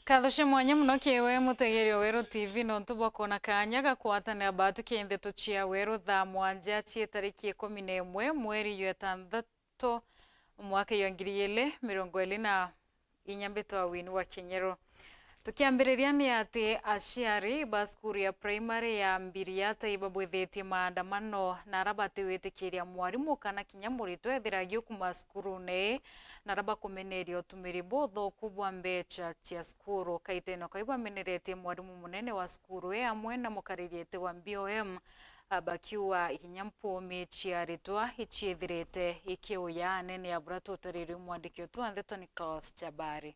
Kathoshe mwanya muno kiwe mutegeri Wero TV no ntubwa kona kanya gakwatana batu kende tuchia Wero tha mwanja chie tariki 11 mweri yetandatu mwaka yongiriele 2024 winu wa Kenyero. Tukiambiriria ni ati aciari baskuru ya primary ya Mbiriata ibabwethetie maandamano na arabati witikiria mwarimu kana kinya murito ethiragio kuma skuru ne na araba kumeneria utumiri botho kubwa mbecha cia skuru kaiteno kaiba meneretie mwarimu munene wa skuru amwe na mukaririete wa BOM abakiwa inyampo mechia ritwa ichiethirete ikiuya nene ya buratotariri mwandikio tu Anthony Nicholas Chabari.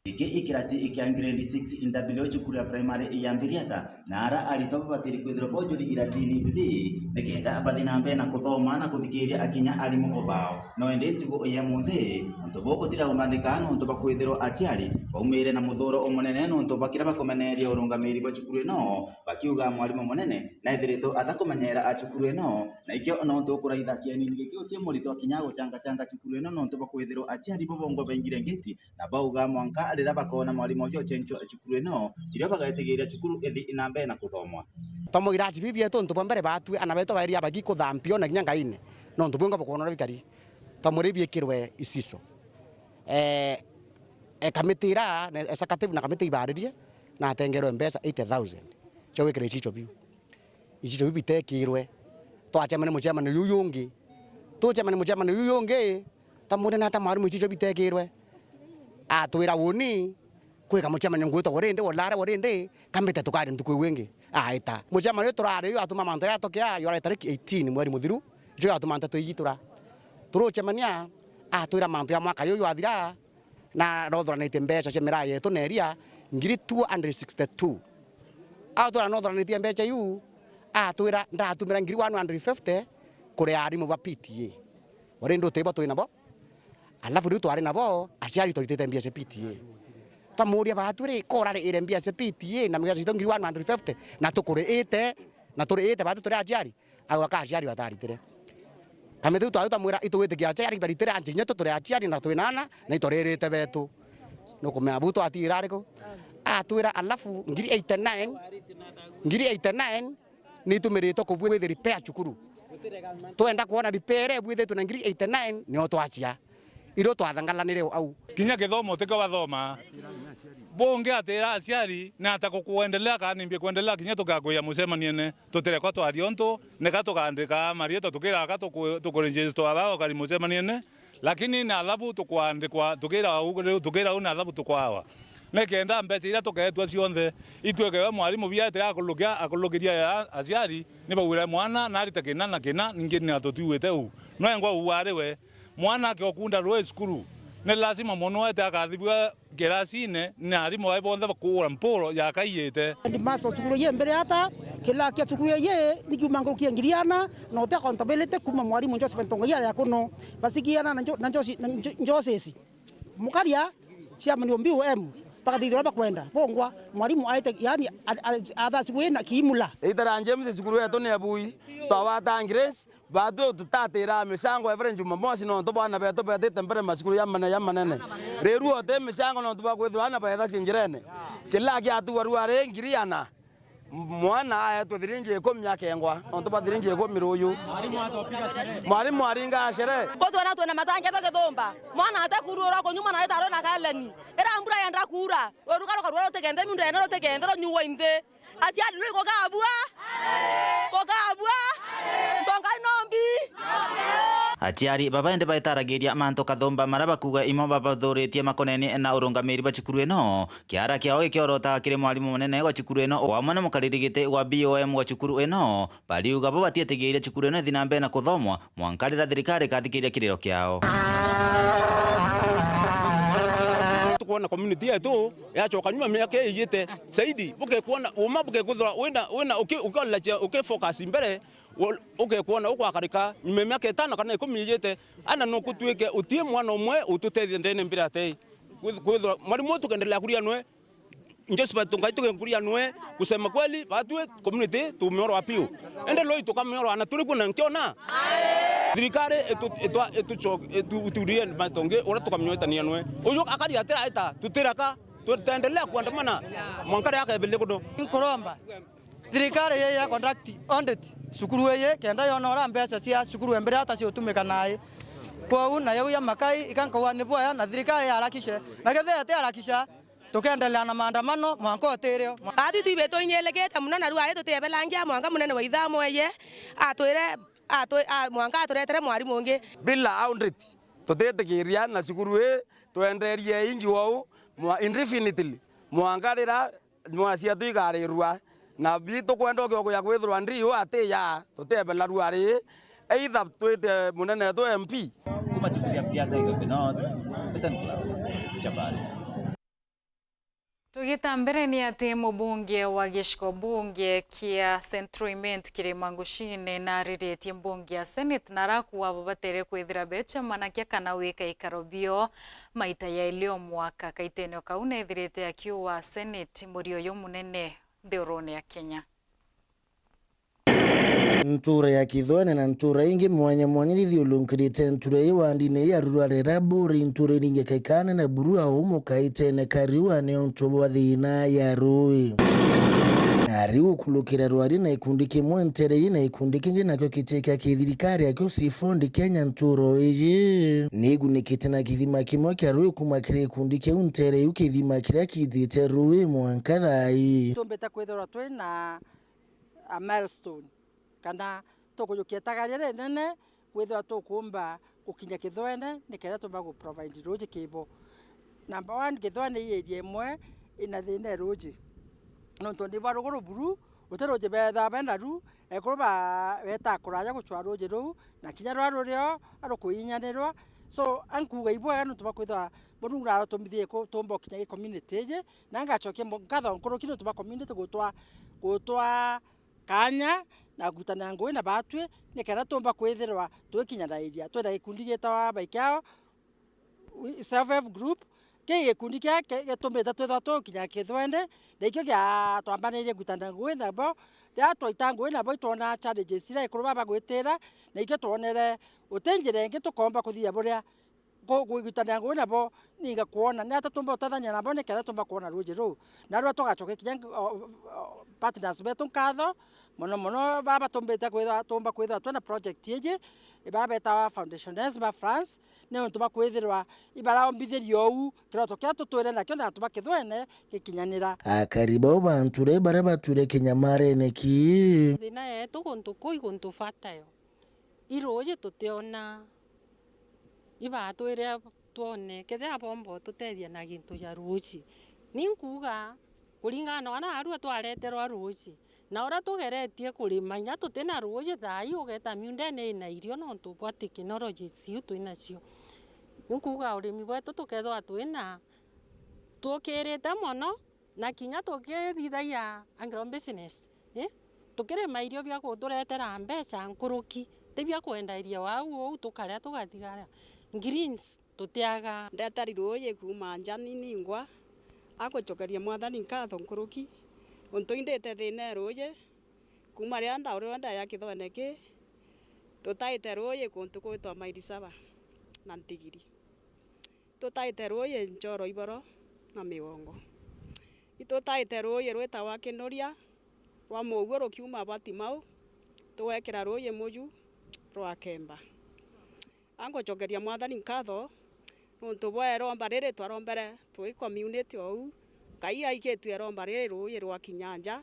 Ikirasi ikian grade 6 indabilo chukuru ya primary ya Mbiriata nara alitopa batiri kwithiro bojuri iratini bibi nekenda abadinambe na kuthoma na kuthikiria akinya alimu obao no ende tugo ya muthe ntobo gutira umandikano ntoba kwithiro aciari baumire na muthoro omunene no ntoba kira bakomeneria urungamiri ba chukuru eno bakiuga mwalimu munene na ithirito atakomenyera achukuru eno na ikyo no ntokura ithakia nini gikyo tie murito akinyago changa chukuru eno no ntoba kwithiro aciari bobongo bengire ngiti na bauga mwanka arira bakona mwalimu ojo chencho chukuru eno iria bagaitegeria chukuru ethi inambe na kuthomwa tomo iraji bibia to ntobo mbere batwe anabeto bari abagi kuthampio na kinya ngaine no ntobo ngo bakona bikari tomo ribie kirwe isiso kamitira executive na kamiti ibaririe na atengerwe mbesa 80,000 cho wekere chicho biu ichicho biu bitekirwe to achemane muchemane yuyungi to chemane muchemane yuyungi tamure na tamaru ichicho bitekirwe atwira woni kwika muchemane ngwito gorende wolare gorende kambete tukari ntukwe wengi aita muchemane turare yo atuma manto ya tokya yo ara tariki 18 mweri muthiru jo atuma manto yitura turochemania atwira manto ya mwaka yo athira na rothoranite mbeca cia mira yetu neria ngiri 262 atwira rothoranite mbeca yu atwira ndatumira ngiri 150 kuri arimu ba PTA gorende uteba twina bo alafu riu twari nabo aciari turitete mbia cia PTA tamuria baturi korare ire mbia cia PTA na mbia cia ngiri 150 na tukuriite na turiite batu turi aciari agwa aciari bataritire kamethu twaruta mwira ituwitikia aciari baritire anjinya turi aciari na twinana na itoririte betu no kumea buto atira riko atwira alafu ngiri 89 ni tumirito kubwithira repair chukuru twenda kuona repair bwithitu na ngiri 89 ni otwachia iro twathangalanire au kinya githomo tiko bathoma bonge atira aciari na atakuendelea kanimbie kuendelea kinya tukagoya mucemaniene tutireko twarionto neka tukandika marieto tukira tukuregister abao kali mucemaniene lakini na adhabu tukwandikwa tukira una adhabu tukwawa nekenda mbeca ira tuketwa cionthe itwekewe mwalimu bia atira akulugiria aciari ni bagwira mwana na ritekena na kena ningi ni atutuwete u no engwa uwarewe mwana ke okunda rwe skuru ne lazima mono ete akathibwa gerasine na arimu wa bonda bakura mporo ya kaiyete ndi maso skuru ye mbere ata kila kia skuru ye ni kimango kiangiriana no te accountability kuma mwalimu Joseph Ntongo ya kuno basikiana na njosesi mukaria chairman wa BOM pakadithira bakwenda bongwa mwalimu aite yani athasi wena kiimula itara James skuru yetu ne abui twawatangires bado tutatira misango every Jumamosi no to bana beto bete tempere maskuru ya manene reru ote misango no to ba kwethwa na ba sinjirene kila kya tu waruare ngiriana mwana aya to thiringi ko myaka engwa no to ba thiringi ko miruyu mwalimu aringa shere boto na to na matanja to kedomba mwana atakurura ko nyuma na itaro na kalani era ambura yanda kura orukaro karwa tegende mundu eno tegende ro nyuwa inde asia dulu ko kabua aciari babaende baitaragiria manto kathomba maraba kuga imo babathuritie makoneni na urungamiri ba chukuru eno kiara kiao gikiorota kiri mwalimu munene wa chukuru eno wamwe na mukaririgite wa BOM wa chukuru eno bariuga bo batietegeire chukuru eno thinambe na kuthomwa mwankarira thirikari kathikiria kiriro kiao kuona community yetu yachoka nyuma miaka iyite saidi buke kuona uma buke kuthora wena uke focus mbere uke kuona ukwakarika nyuma miaka 5 kana 10 iyite ana no kutwike utie mwana umwe ututethie ndene mbira tei kuthora mwalimu tukendelea kuria nwe Joseph Ntongo tukenkuria nwe kusema kweli batwe community tumeoro apiu ende loi tukameoro ana turi kuna nkiona thirikari eturie mastonge ora tukamnyoetania nwe uyu akari atira ita tutiraka tutaendelea kuandamana mwankare yake bele kudo inkoromba thirikari ye ya conduct audit sukuru ye kenda yonora mbeca cia sukuru mbere hata cio tumika nae kwa una ya makai ikankawa ni boya na thirikari ya harakishe na gethe ate harakisha tukendelea na maandamano mwanko atireo ati tuibeto inyelegete muno na ruare tutebelangia mwanga munene wa ithamo ye atwire mwanga aturetere mwarimu ungi bila audit tutetekiria na sukuru ye twenderie ingi wao indefinitely mwangarira mwacia tuigarirwa na bitu kwenda gyo ya gwithirwa ndiyo atiya tutebela ruare either twite munene to MP kuma chukulia piata Igombe North Betan Plus Chabale. Tugita mbere ni ati mubunge wa giciko bunge kia Centroiment kiri Mangushine na riritie mbunge ya Senate na rakuwa babatere kwithira becha manakia kana wika ikarobio maita ya ilio mwaka kaiteneo kauna ithirite akiwa Senate murio yo munene theorone ya Kenya. Ntura ya kithwane na ntura ingi mwanya lithiulunkirite ntura iwandine ya rurarera buri ntura ninge kaikane na burua umu kaitene kariwa ni ontobo wa thina ya rui nariu kulukira rwari na ikundi kimwe ntere na ikundi kingi nakyo kiteka kithirikari akyo sifondi Kenya nturo iji nigunikite na kithima kimwe kya rui kumakire ikundi kiu ntere yu kithima kiria kithite rui mwankathai tumbeta kwithora twe na a milestone kana tukujukia tagarire nene kwithwa tukumba ukinya kithwene nikera tumba go provide roji kibo number 1 kithwene yeje imwe ina thine roji no tondi baruguru buru uteroje betha benaru ekuba beta kuraja guchwa roji ru na kinya rwarurio arukuinyanirwa so ankuga ibwa no tuba kwithwa bonura tumithie ko tumba kinya community je na ngachokia ngatho nkuru kino tuba community gutwa kanya na gutana ngoi na batwe nekera tumba kwithirwa twikinyanaria twenda gikundi gitawa baikyao self help group ke gikundi kya getumbeta twithwa tukinya kithwende nekyo gya twambanirie gutana ngoi na bo ya twaita ngoi na bo itona challenges ira ikuruba bagwitira nekyo tuonere utenjire ngi tukomba kuthia buria gutana ngoi na bo ninga kuona na tatumba utathania na bo nekera tumba kuona ruji ru na rwa tugachoke kinya partners betu nkatho mono baba tumbete kwithwa tumba kwithwa twena project yeje baba eta foundations ba France ne tumba kwithirwa ibara ombithirio u kirato kya tutwire na kyo na tumba kithwene gikinyanira akariba banture bare bature Kenyamare neki thina yetu guntu koi guntu fatayo iroje tutiona ibatwire tuone ketha bombo tutethia na gintu ya ruji ninkuga kuringana na aru twareterwa ruji na ora tugeretie kurima nya tutina ruji thai ugeta miundene na irio no tubwa technology ciu twina cio ninkuga urimi bwetu tukethwa twina tukirite mono na kinya tukithithaia agro business tukirima irio bia guturetera mbeca nkuruki tibia kwenderia wau tukaria tugathigara greens tutiaga ndetari ruye kuma njani ningwa akochokeria mwathani nkatho nkuruki untu indite thine ruye kuma ria ndaurenda ya kithone ki tutaite ruye kuntu kwitwa maili 7 na ntigiri tutaite ruye njoro iboro na miwongo itutaite ruye rwitawa kinuria rwa muguo rukiuma batimau tuwekera ruye muju rwa kemba angochokeria mwathani nkatho nuntu bwa romba riri twarombere twi community ou kai aiketwe romba riri ruyi rwa kinyanja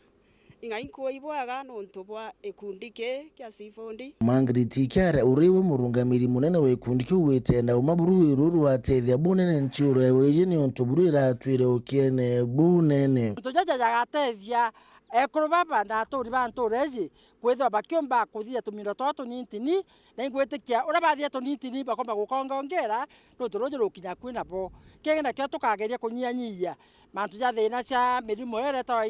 inga inko ibwaga nuntu bwa ikundi kya sifondi Mangriti kyara uriwe murungamiri munene we ikundi kiwitenda umaburu ruru atethia bunene nchuro eweje ni ontoburira atwire okiene bunene tujaja yagatethia ekuruba banda turi bantu reji kwithwa bakiomba kuthia tumira twatu nintini na ingwitikia ura bathia tu nintini bakomba gukongongera no turoje rukinya kwina bo kegena kya tukageria kunyianyia mantu ja thina cia mirimo ere ta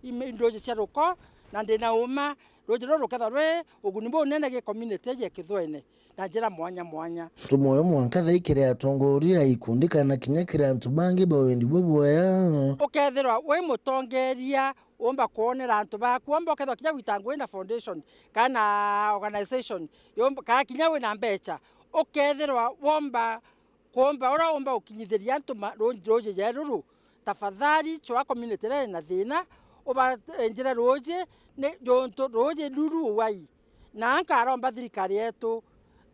indoje cia ruko na ndina uma roje ruketha rwe uguni bo nene ge community je kithwene na njira mwanya tumoyo mwankatha ikire atongoria ikundi kana kinyakira antu bangi bawendi boboya ukethirwa we mutongeria omba kuonera antu baku omba ukethwa kinya witangu na foundation kana organization yomba ka kinya we na mbecha ukethirwa womba kuomba ora omba ukinyithiria antu roje jeruru tafadhali chwa community le na thina oba enjira roje ne jonto roje luru wai na nkaromba thirikari yetu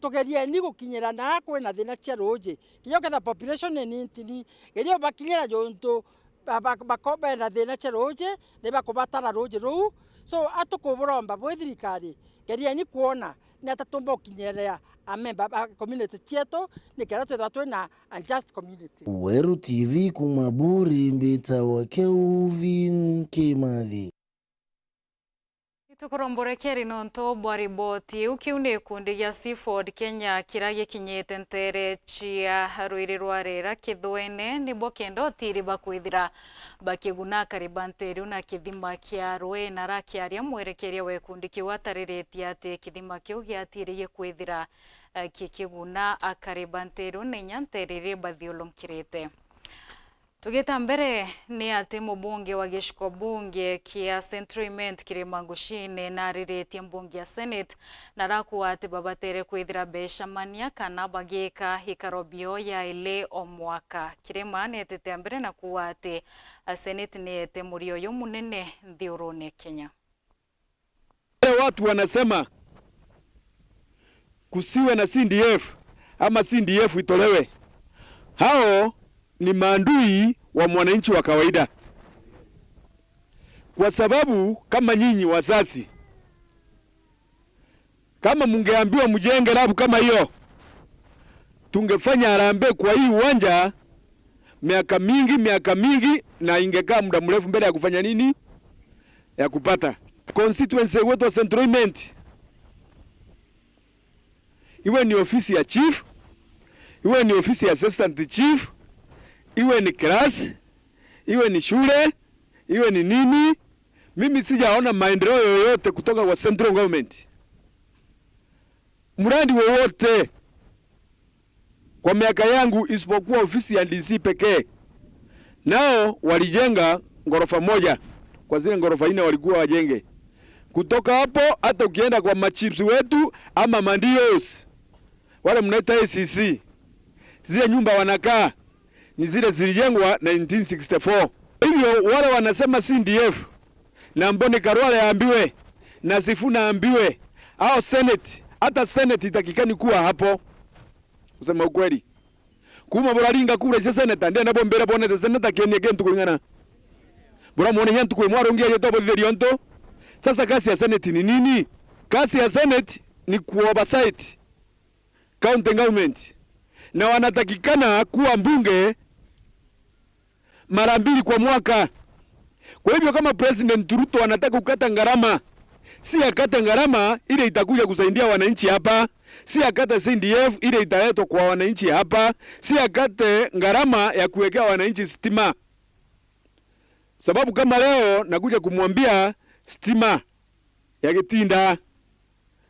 tugerie ni gukinyira na kwina thina cia roje kiyo ketha population ni ntini gerio bakinyira jonto bakobe na thina cia roje ne bakubatara roje ru so atukuburomba bwe thirikari gerie ni kuona ni atatumba ukinyira amemba community chieto ni kera twetha na unjust community. Weru TV kumaburi mbita wa Kelvin Kimathi. Tukuromborekeri nonto bwariboti ukiune kundi ya Seafood Kenya kirage kinyete ntere chia ruiri rwarera kithwene nibo kendo tiri bakwithira bakiguna karibanteri na kithima kia rwena rakiaria mwerekeria we kundi kiwatariritie ati kithima kiu giatiriye kwithira kikiguna akaribanteri ne nyanterire bathiolomkirite. Tugeta mbere ni ati mubunge wa gishiko bunge kia Centralment Kirimangushine na rirete mbunge ya Senate narakuwa ati babatere kwithira besha mania kana bageka hikarobio ya ile omwaka kirema netete mbere na kuwa ati Senate nete murio yo munene thiurune Kenya. Watu wanasema kusiwe na CDF ama CDF itolewe. Hao ni maandui wa mwananchi wa kawaida. Kwa sababu kama nyinyi wazazi, kama mungeambiwa mjenge labu kama hiyo, tungefanya harambee kwa hii uwanja miaka mingi na ingekaa muda mrefu mbele ya kufanya nini? Ya kupata. Constituency wetu wa Centralment, iwe ni ofisi ya chief, iwe ni ofisi ya assistant chief, iwe ni class, iwe ni shule, iwe ni nini, mimi sijaona maendeleo yoyote kutoka kwa central government. Mradi wowote kwa miaka yangu isipokuwa ofisi ya DC pekee. Nao walijenga ngorofa moja kwa zile ngorofa 4 walikuwa wajenge. Kutoka hapo hata ukienda kwa machips wetu ama mandios wale mnaita ACC, zile nyumba wanakaa ni zile zilijengwa 1964. Hivyo wale wanasema CDF na Mboni Karwale ambiwe na Sifuna ambiwe au Senate, hata Senate itakikani kuwa hapo. Kusema ukweli, kuma buraringa kule se Senate ndiye nabo mbere bonete Senate kene gentu kulingana bora muone nyantu kwa mwaro ngia yeto bodheri onto. Sasa kasi ya Senate ni nini? Kasi ya Senate ni kuoversight county government, na wanatakikana kuwa mbunge mara 2 kwa mwaka. Kwa hivyo kama President Ruto anataka kukata gharama, si akate gharama ile itakuja kusaidia wananchi hapa, si akate CDF ile italetwa kwa wananchi hapa, si akate gharama ya kuwekea wananchi stima. Sababu kama leo nakuja kumwambia stima ya Gitinda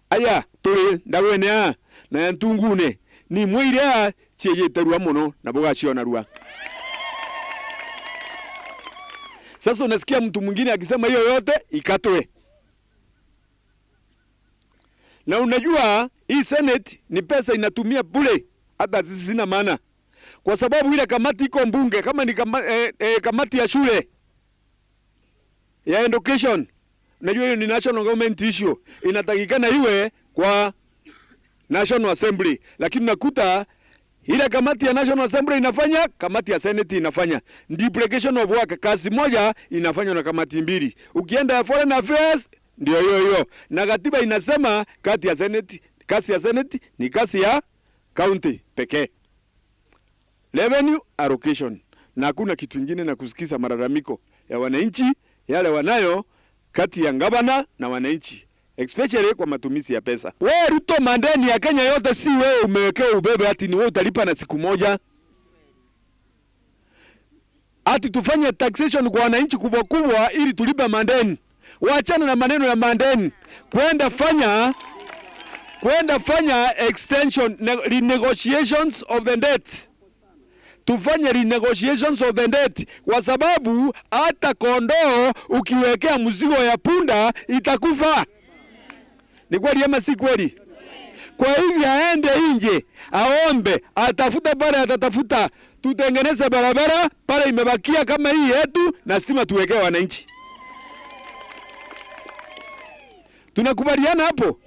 aya tuli ndawene na ntungune ni mwire chieyeterwa muno na bogachiona rua. Sasa unasikia mtu mwingine akisema hiyo yote ikatwe. Na unajua hii Senate ni pesa inatumia bure, hata sisi sina maana. Kwa sababu ile kamati iko mbunge, kama ni kamati ya shule ya education, unajua hiyo ni national government issue, inatakikana iwe kwa National Assembly. Lakini nakuta ile kamati ya National Assembly inafanya, kamati ya Senate inafanya. Duplication of work, kazi moja inafanywa na kamati 2. Ukienda ya Foreign Affairs ndio hiyo. Na katiba inasema kasi ya Senate ni kasi ya county pekee. Revenue allocation. Na hakuna kitu kingine na kusikiza malalamiko ya wananchi yale wanayo kati ya gavana na wananchi, especially kwa matumizi ya pesa. Wewe Ruto, mandeni ya Kenya yote si wewe umewekea ubebe ati ni wewe utalipa na siku moja. Ati tufanye taxation kwa wananchi kubwa ili tulipe mandeni. Waachana na maneno ya mandeni. Kwenda fanya extension, renegotiations of the debt. Tufanye renegotiations of the debt, kwa sababu hata kondoo ukiwekea mzigo ya punda itakufa. Ni kweli ama si kweli? Kwa hivyo aende nje, aombe, atafute pale, atatafuta, tutengeneze barabara pale imebakia kama hii yetu, na stima tuwekee wananchi. Tunakubaliana hapo?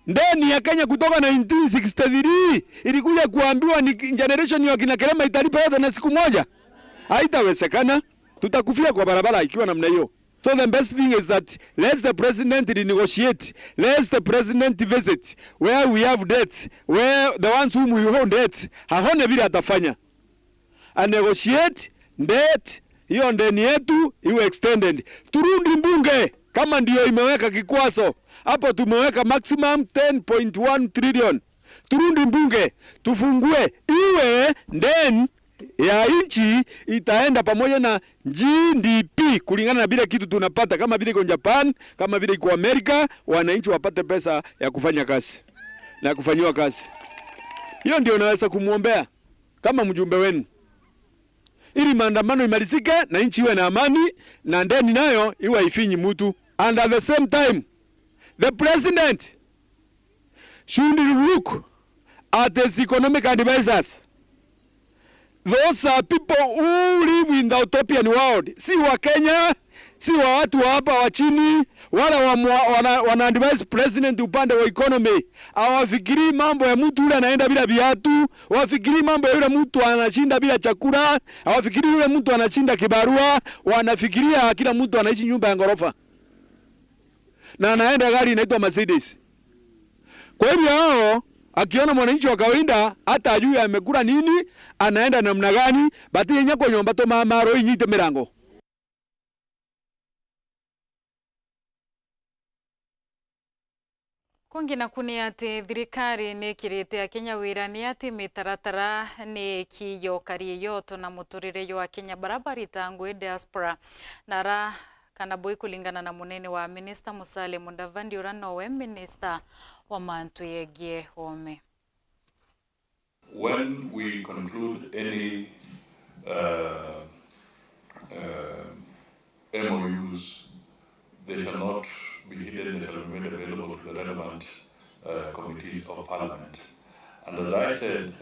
Ndani ya Kenya kutoka 1963 ilikuja kuambiwa ni generation ya kina Kerema italipa yote na siku moja. Haitawezekana. Tutakufia kwa barabara ikiwa namna hiyo. So the best thing is that let the president renegotiate. Let the president visit where we have debts, where the ones whom we owe debt, haone vile atafanya. A negotiate debt hiyo ndeni yetu iwe extended. Turudi mbunge kama ndio imeweka kikwazo. Hapo tumeweka maximum 10.1 trillion. Turudi mbunge, tufungue iwe then ya nchi itaenda pamoja na GDP kulingana na vile kitu tunapata, kama vile iko Japan, kama vile iko Amerika, wananchi wapate pesa ya kufanya kazi na kufanyiwa kazi. Hiyo ndio naweza kumuombea kama mjumbe wenu, ili maandamano imalizike na nchi iwe na amani, na ndeni nayo iwe ifinyi mtu. And at the same time, the president should look at his economic advisors. Those are people who live in the utopian world. Si wa Kenya, si wa watu wa hapa wa chini, wala wana advise president upande wa economy. Hawafikiri mambo ya mtu yule anaenda bila viatu, hawafikiri mambo ya yule mtu anashinda bila chakula, hawafikiri yule mtu anashinda kibarua, wanafikiria kila mtu anaishi nyumba ya ghorofa na anaenda gari inaitwa Mercedes. Kwa hivyo hao akiona mwananchi wa kawaida hata ajui amekula nini, anaenda namna gani, bati yenya kwa nyomba to mamaro inyite mirango. Kungi na kuni ati thirikari ni kirite ya Kenya wira ni ati mitaratara ni kiyo kari yoto na muturire yo Kenya barabara tangu diaspora nara kana boy kulingana na munene wa Minister Musalia Mudavadi urano we Minister wa mantu yegie home. When we conclude any MOUs, they shall not be hidden, they shall be made available to the relevant committees of Parliament. And as I said,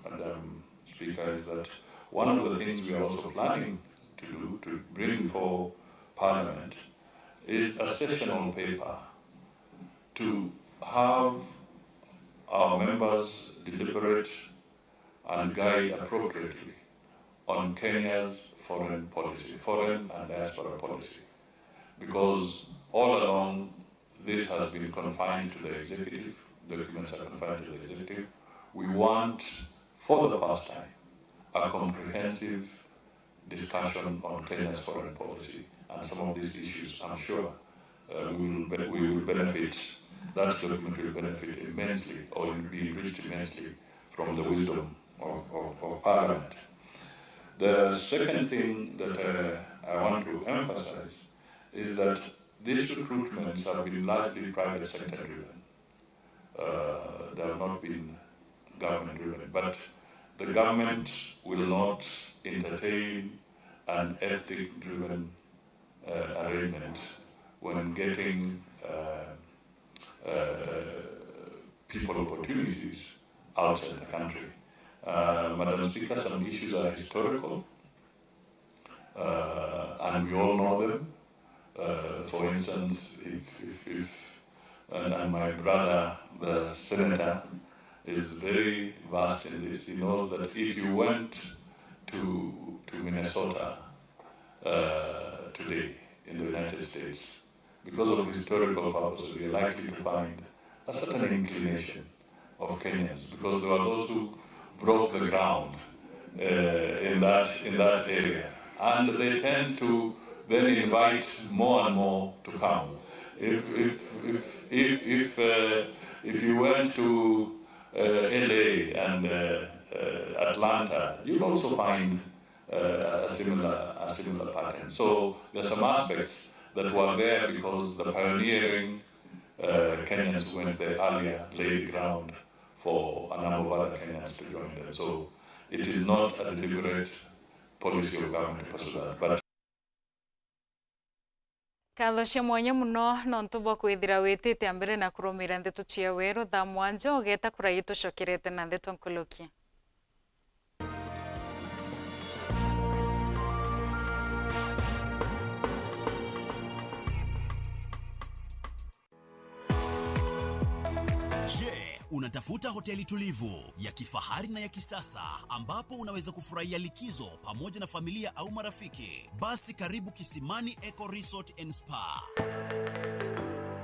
Madam Speaker, is that one of the things we are also planning to do, to bring for Parliament, is a sessional paper to have our members deliberate and guide appropriately on Kenya's foreign policy, foreign and diaspora policy. Because all along, this has been confined to the executive, documents are confined to the executive. We want, for the first time, a comprehensive discussion on Kenya's foreign policy and some of these issues. I'm sure we will benefit, that document will benefit immensely, or will be enriched immensely from the wisdom of Parliament. The second thing that I want to emphasize is that these recruitments have been largely private sector driven. They have not been government driven, but the government will not entertain an ethic driven arrangement when getting people opportunities outside the country. Madam Speaker, some issues are historical, and we all know them. For instance, and my brother, the senator, is very vast in this. He knows that if you went to Minnesota today in the United States, because of historical purposes, we are likely to find a certain inclination of Kenyans, because there are those who broke the ground in that area, and they tend to then invite more and more to come. If you went to LA and Atlanta, you'll also find a similar pattern. So there's some aspects that were there because the pioneering Kenyans who went there earlier laid the ground for a number of other Kenyans to join them. So it is not a deliberate policy of government to pursue that. But Katho cia mwanya muno nontu bwa kwithira witite ambere na kurumira ndeto cia weru thaa mwanja ugeta kurai tucokerete na ndeto nkulukia. Unatafuta hoteli tulivu ya kifahari na ya kisasa ambapo unaweza kufurahia likizo pamoja na familia au marafiki? Basi karibu Kisimani Eco Resort and Spa.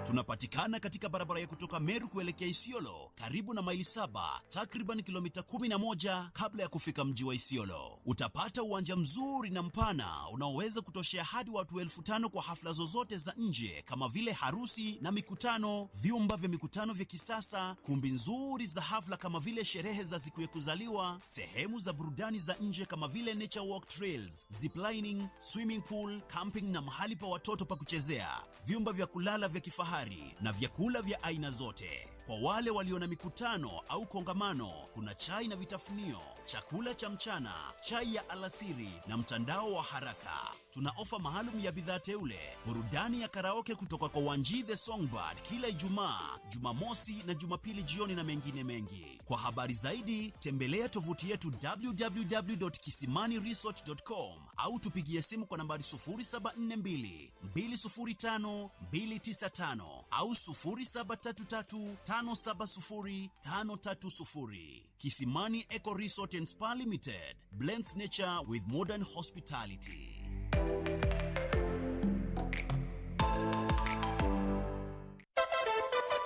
Tunapatikana katika barabara ya kutoka Meru kuelekea Isiolo, karibu na maili 7, takriban kilomita 11 kabla ya kufika mji wa Isiolo. Utapata uwanja mzuri na mpana unaoweza kutoshea hadi watu 5,000 kwa hafla zozote za nje kama vile harusi na mikutano, vyumba vya mikutano vya kisasa, kumbi nzuri za hafla kama vile sherehe za siku ya kuzaliwa, sehemu za burudani za nje kama vile nature walk trails, ziplining, swimming pool, camping na mahali pa watoto pa kuchezea, vyumba vya kulala vya kifahari na vyakula vya aina zote. Kwa wale walio na mikutano au kongamano, kuna chai na vitafunio, chakula cha mchana, chai ya alasiri na mtandao wa haraka. Tuna ofa maalum ya bidhaa teule, burudani ya karaoke kutoka kwa Wanji the Songbird kila Ijumaa, Jumamosi na Jumapili jioni na mengine mengi. Kwa habari zaidi, tembelea tovuti yetu www.kisimaniresort.com au tupigie simu kwa nambari 0742 205 295 au 0733 570 530. Kisimani Eco Resort and Spa Limited blends nature with modern hospitality.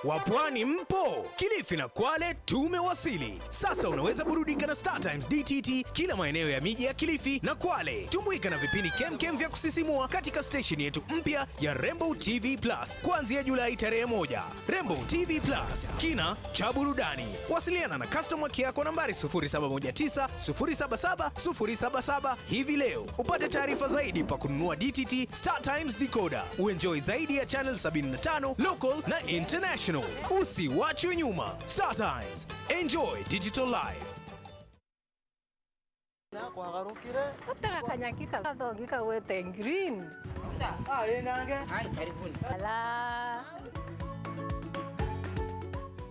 Wapwani mpo? Kilifi na Kwale tumewasili. Sasa unaweza burudika na Star Times DTT kila maeneo ya miji ya Kilifi na Kwale. Tumbuika na vipindi kemkem vya kusisimua katika station yetu mpya ya Rainbow TV Plus kuanzia Julai tarehe 1. Rainbow TV Plus, kina cha burudani. Wasiliana na customer care kwa nambari 0719 077 077 hivi leo. Upate taarifa zaidi pa kununua DTT Star Times decoder. Uenjoy zaidi ya channel 75 local na international. Usiwachwe nyuma. Star Times. Enjoy digital life.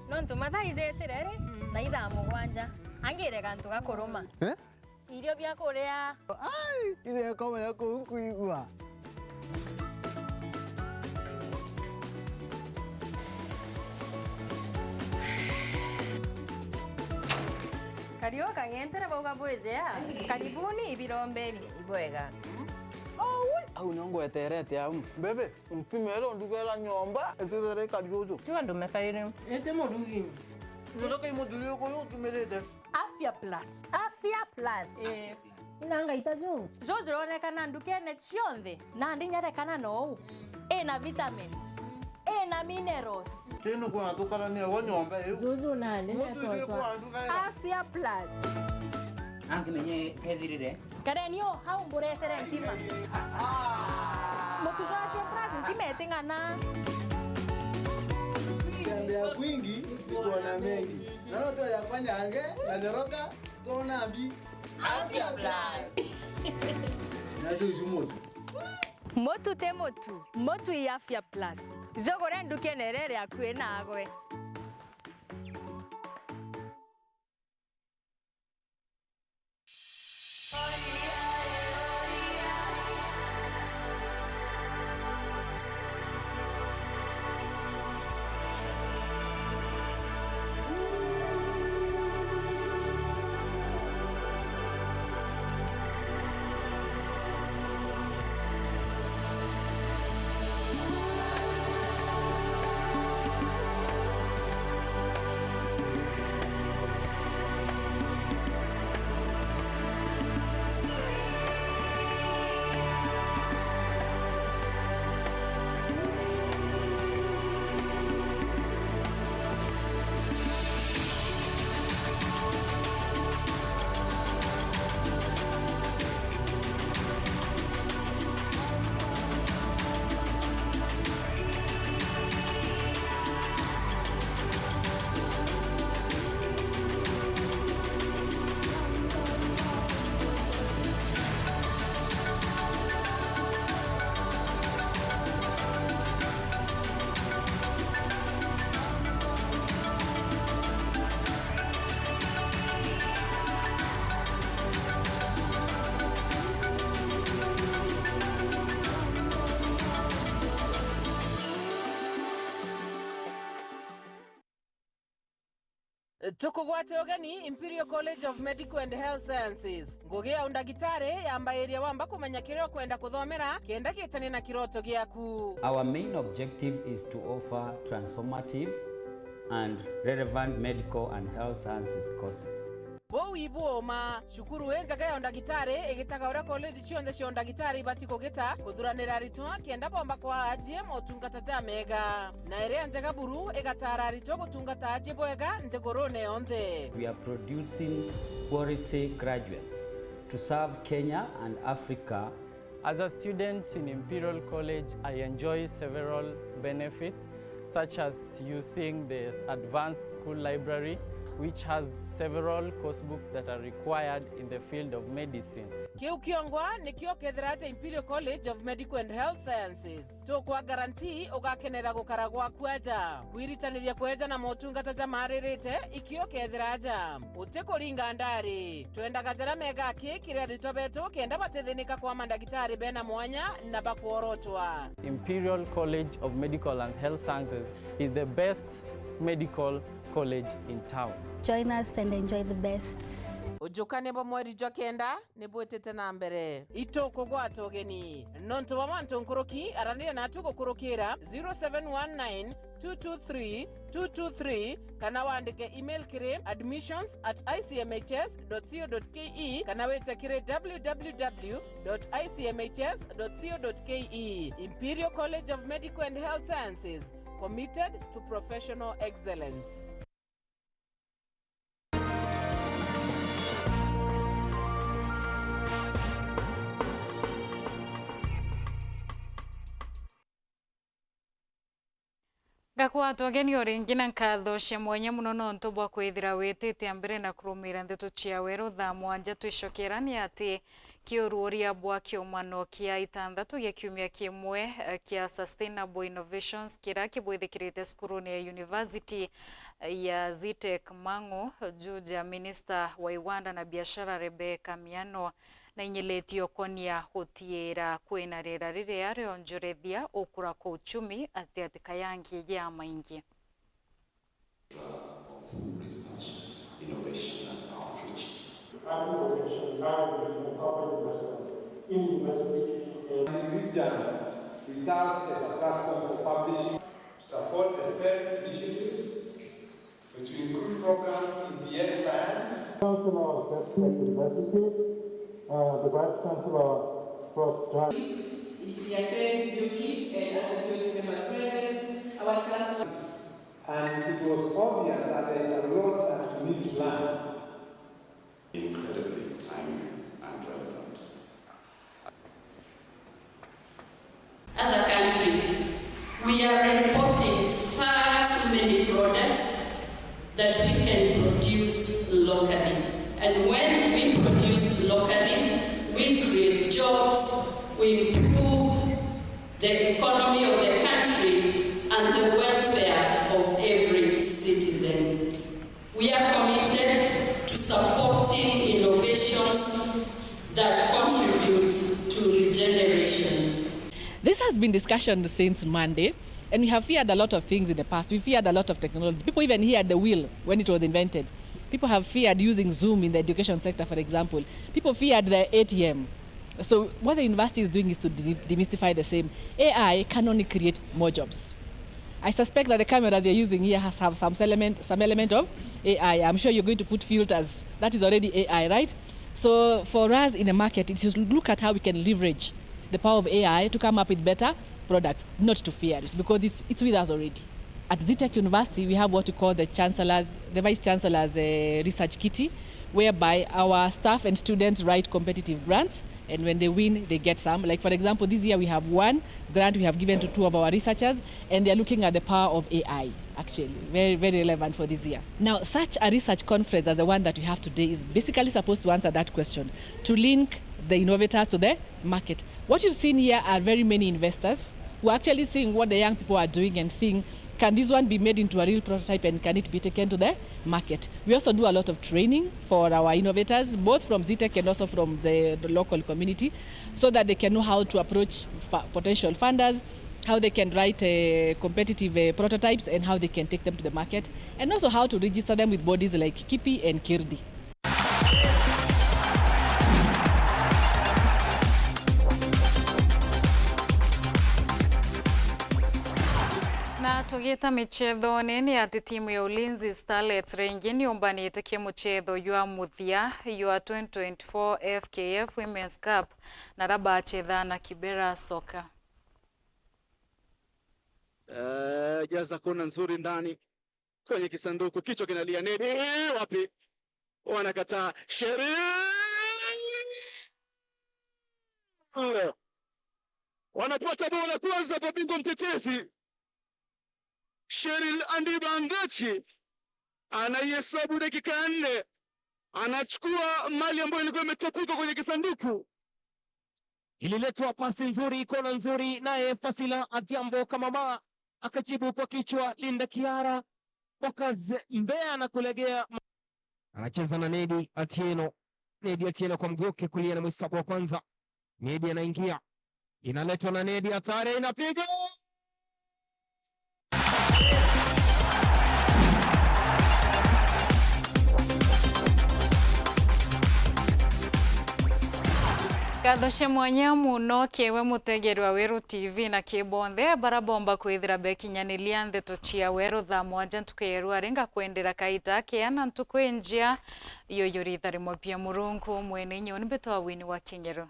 Nontu mathaizeterere na ithaa mugwanja angire kantu gakuruma irio bya kuria Ile kama yako kuigua. Kario kang'entere bauga bwezea karibuni ibirombeni ibwega Au nongo eterete au. Bebe, mpimero ndugela nyomba etere kariozo. Chwa ndume kaire Ete modugi. Ndoka imodugi ko tumelete. Afya Plus. Afya Plus. Inanga itazo. Zozo onekana ndukene chionde na ndinyarekana no. Ena vitamins. Ena minerals. Teno kwa tukala ni wanyomba hiyo. Zozo nane tosa. Afya Plus. Anke menye hedhirire. Karenio hau mburetere ntima. Motuzo Afya Plus ntimetingana. Tembea kwingi kuona mengi. Nalo to ya kwanyange na nyoroka tona mbi. Afya Plus. Nacho ujumoto. Motu te motu. Motu ya Afya Plus. Zogore ndukenerere akwe nagwe. Tukugwate ogani Imperial College of Medical and Health Sciences. Ngogea undagitare yamba area wamba kumenya kireo kwenda kuthomera kenda gitane na kiroto giaku. Our main objective is to offer transformative and relevant medical and health sciences courses. Bowi boma shukuru enjaga ya undagitare egitaga ora college chionde cia undagitare batiko gita kuthuranira ritwa kenda bomba kwa AGM otungata ja mega na ere enjaga buru egatara ritwa gutungata ajibo ega ntegorone onthe. We are producing quality graduates to serve Kenya and Africa. As a student in Imperial College, I enjoy several benefits, such as using the advanced school library, which has several course books that are required in the field of medicine. Kiu kiongwa ni kio kethiraja Imperial College of Medical and Health Sciences. To kwa guarantee ugakenera gukaragwa kwaja. Wiritaniria kweja na motungata ja maririte ikio kethiraja. Uteko ringa ndari. Twenda gazera mega kiria ritobeto kenda batethinika kwa mandagitari bena mwanya na bakuorotwa. Imperial College of Medical and Health Sciences is the best medical college in town. Join us and enjoy the best. Ujukane bo mweri jwa kenda nebwetete na mbere itoko gwato geni nonto wa manto nkoroki arania na tuko kurokera 0719 223 223 kana waandike email kire admissions@icmhs.co.ke kana wete kire www.icmhs.co.ke. Imperial College of Medical and Health Sciences, committed to professional excellence. Gakwatwo ageni oringi na nkatho cia mwanya muno nonto bwa kwithira witite mbere na kurumira ndeto cia weru thaa mwanja twicokerani ati kiururia bwa kiumano kia itandatu gia kiumia kimwe kia Sustainable Innovations kira kibwithikirite skuruni ya University ya Zitek Mang'u Juja. Minister wa Iwanda na Biashara Rebecca Miano na inyeletio konia hutiera kwina rera riria rionjorethia ukura kwa uchumi ati kayangi ya maingi. Research, innovation and outreach. Results as a platform for publishing to support the STEM initiatives, which will include programs in BX science. Chancellor of Zephyr University, the Vice Chancellor, Prof. John. And it was obvious that there is a lot that we need to learn. Incredibly timely and relevant. As a country, we are importing far too many products that we can produce locally. And when we produce locally, we create jobs, we improve the economy of the country and the welfare of every citizen. We are committed to supporting innovations that contribute to regeneration. This has been discussion since Monday, and we have feared a lot of things in the past. We feared a lot of technology. People even heard the wheel when it was invented. People have feared using Zoom in the education sector, for example. People feared the ATM. So what the university is doing is to demystify the same. AI can only create more jobs. I suspect that the cameras you're using here have some element of AI. I'm sure you're going to put filters. That is already AI, right? So for us in the market, it's just look at how we can leverage the power of AI to come up with better products, not to fear it, because it's with us already. At Zitek University, we have what we call the Vice Chancellor's Research Kitty, whereby our staff and students write competitive grants, and when they win, they get some. Like, for example, this year we have one grant we have given to 2 of our researchers, and they're looking at the power of AI, actually. Very, very relevant for this year. Now, such a research conference as the one that we have today is basically supposed to answer that question, to link the innovators to the market. What you've seen here are very many investors who are actually seeing what the young people are doing and seeing, can this one be made into a real prototype and can it be taken to the market? We also do a lot of training for our innovators, both from Zitek and also from the local community, so that they can know how to approach potential funders how they can write competitive prototypes and how they can take them to the market, and also how to register them with bodies like KIPI and KIRDI. Na tugita michetho nini ati timu ya Ulinzi Starlets rengini umbanite ke muchetho ywa muthia ywa 2024 FKF Women's Cup na raba chetha na Kibera Soka. Jaza kona nzuri ndani kwenye kisanduku, kichwa kinalia nini wapi, wanakataa sheria, wanapata bao la kwanza kwa bingwa mtetezi. Cheryl Andiba Ngachi anaihesabu dakika 4, anachukua mali ambayo ilikuwa imetapuka kwenye kisanduku. Ililetwa pasi nzuri, kona nzuri, naye Fasila Adhiambo Kamama akajibu kwa kichwa. Linda Kiara wakaze mbea na kulegea, anacheza na Nedi Atieno. Nedi Atieno kwa mgeuke kulia na mwisabu wa kwanza. Nedi anaingia, inaletwa na Nedi, Atare inapiga. Kathoshe mwanya muno kewe mutegeri wa Weru TV na kibonthe barabomba kwithira bekinyanilia ndeto chia Weru thaa mwanja ntukeru arenga kwendera kaita keana ntukwenjia iyo yuri tharimo pia murungu mwene nyoni beto wini wa Kingero.